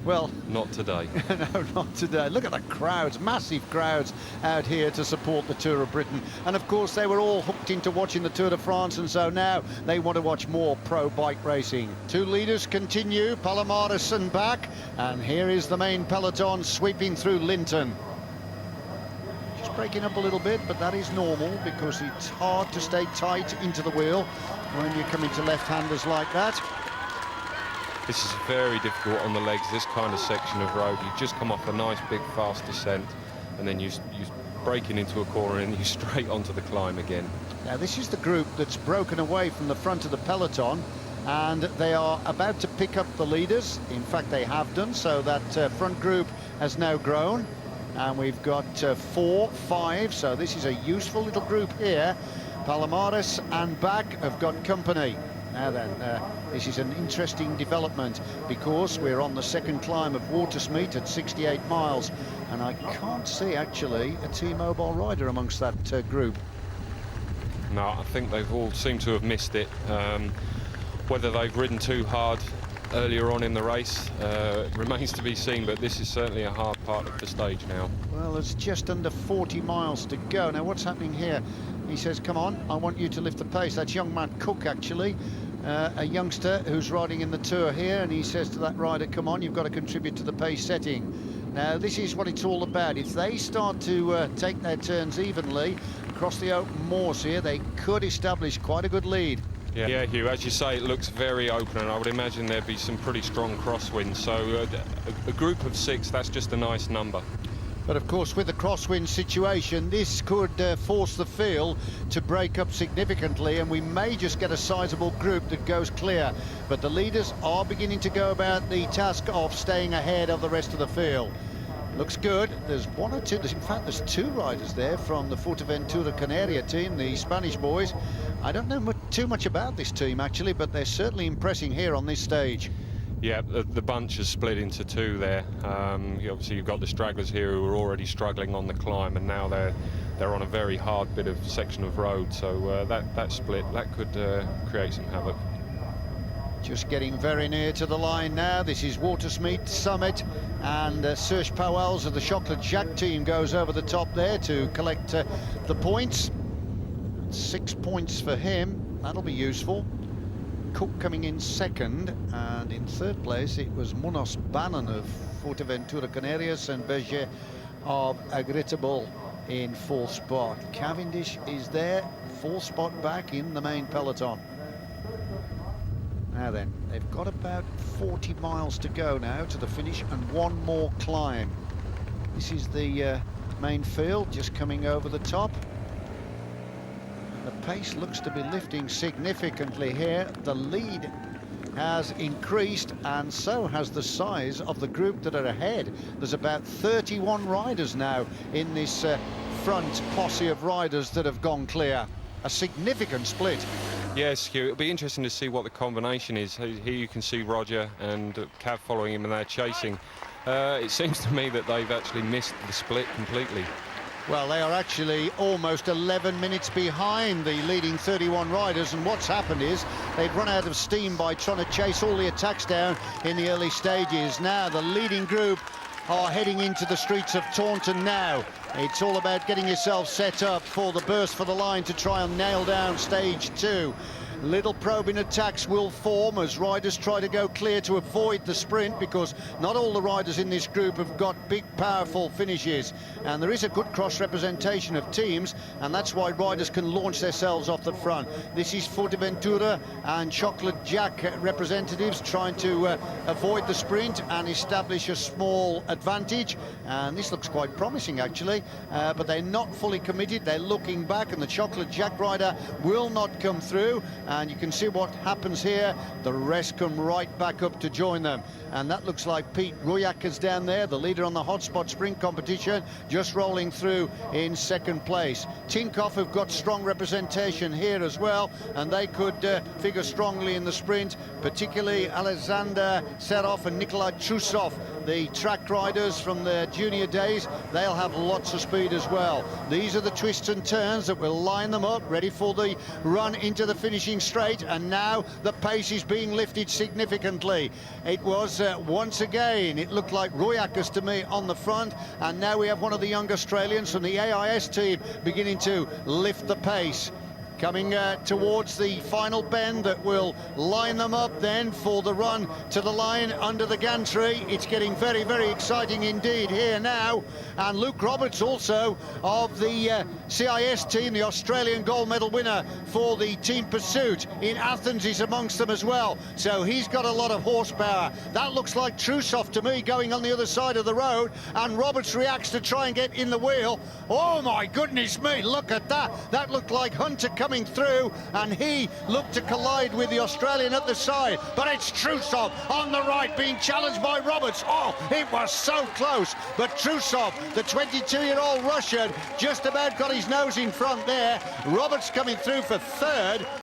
Well, not today. No, not today. Look at the crowds, massive crowds out here to support the Tour of Britain. And of course, they were all hooked into watching the Tour de France, and so now they want to watch more pro bike racing. Two leaders continue, Palomares and back, and here is the main peloton sweeping through Linton. Just breaking up a little bit, but that is normal because it's hard to stay tight into the wheel when you come into left-handers like that. This is very difficult on the legs, this kind of section of road. You just come off a nice big fast descent and then you breaking into a corner and you straight onto the climb again. Now this is the group that's broken away from the front of the peloton, and they are about to pick up the leaders. In fact, they have done, so that front group has now grown, and we've got 4, 5, so this is a useful little group here. Palomares and back have got company. Now then, this is an interesting development because we're on the second climb of Watersmeet at 68 miles, and I can't see actually a T-Mobile rider amongst that group. No, I think they've all seemed to have missed it. Whether they've ridden too hard earlier on in the race remains to be seen, but this is certainly a hard part of the stage now. Well, it's just under 40 miles to go. Now, what's happening here? He says, come on, I want you to lift the pace. That's young man Cooke, actually, a youngster who's riding in the Tour here, and he says to that rider, come on, you've got to contribute to the pace setting. Now, this is what it's all about. If they start to take their turns evenly across the open moors here, they could establish quite a good lead. Yeah, Hugh, as you say, it looks very open, and I would imagine there'd be some pretty strong crosswinds. So a group of 6, that's just a nice number. But of course, with the crosswind situation, this could force the field to break up significantly, and we may just get a sizable group that goes clear. But the leaders are beginning to go about the task of staying ahead of the rest of the field. Looks good. There's 1 or 2, in fact there's 2 riders there from the Fuerteventura Canaria team, the Spanish boys. I don't know too much about this team actually, but they're certainly impressing here on this stage. Yeah, the bunch has split into 2 there. Obviously you've got the stragglers here who are already struggling on the climb, and now they're on a very hard bit of section of road, so that split, that could create some havoc. Just getting very near to the line now. This is Watersmeet Summit, and Serge Pauwels of the Chocolate Jack team goes over the top there to collect the points. 6 points for him, that'll be useful. Cooke coming in second, and in third place it was Munoz Bannon of Fuerteventura Canarias and Berger of Agritable in 4th spot. Cavendish is there, 4th spot back in the main peloton. Now then, they've got about 40 miles to go now to the finish, and 1 more climb. This is the main field just coming over the top. The pace looks to be lifting significantly here. The lead has increased, and so has the size of the group that are ahead. There's about 31 riders now in this front posse of riders that have gone clear. A significant split. Yes, Hugh, it'll be interesting to see what the combination is. Here you can see Roger and Cav following him, and they're chasing. It seems to me that they've actually missed the split completely. Well, they are actually almost 11 minutes behind the leading 31 riders, and what's happened is they've run out of steam by trying to chase all the attacks down in the early stages. Now the leading group are heading into the streets of Taunton now. It's all about getting yourself set up for the burst for the line to try and nail down stage 2. Little probing attacks will form as riders try to go clear to avoid the sprint, because not all the riders in this group have got big, powerful finishes. And there is a good cross-representation of teams, and that's why riders can launch themselves off the front. This is Fuerteventura and Chocolate Jack representatives trying to avoid the sprint and establish a small advantage. And this looks quite promising, actually, but they're not fully committed. They're looking back, and the Chocolate Jack rider will not come through. And you can see what happens here. The rest come right back up to join them. And that looks like Pete Ruyak is down there, the leader on the hotspot sprint competition, just rolling through in second place. Tinkoff have got strong representation here as well, and they could figure strongly in the sprint, particularly Alexander Serov and Nikolai Trusov, the track riders from their junior days. They'll have lots of speed as well. These are the twists and turns that will line them up, ready for the run into the finishing running straight, and now the pace is being lifted significantly. It was once again, it looked like Royakas to me on the front, and now we have one of the young Australians from the AIS team beginning to lift the pace. Coming towards the final bend that will line them up then for the run to the line under the gantry. It's getting very, very exciting indeed here now. And Luke Roberts, also of the CIS team, the Australian gold medal winner for the team pursuit in Athens, is amongst them as well. So he's got a lot of horsepower. That looks like Trusov to me going on the other side of the road, and Roberts reacts to try and get in the wheel. Oh my goodness me, look at that. That looked like Hunter coming through, and he looked to collide with the Australian at the side, but it's Trusov on the right being challenged by Roberts. Oh, it was so close, but Trusov, the 22-year-old Russian, just about got his nose in front there. Roberts coming through for third.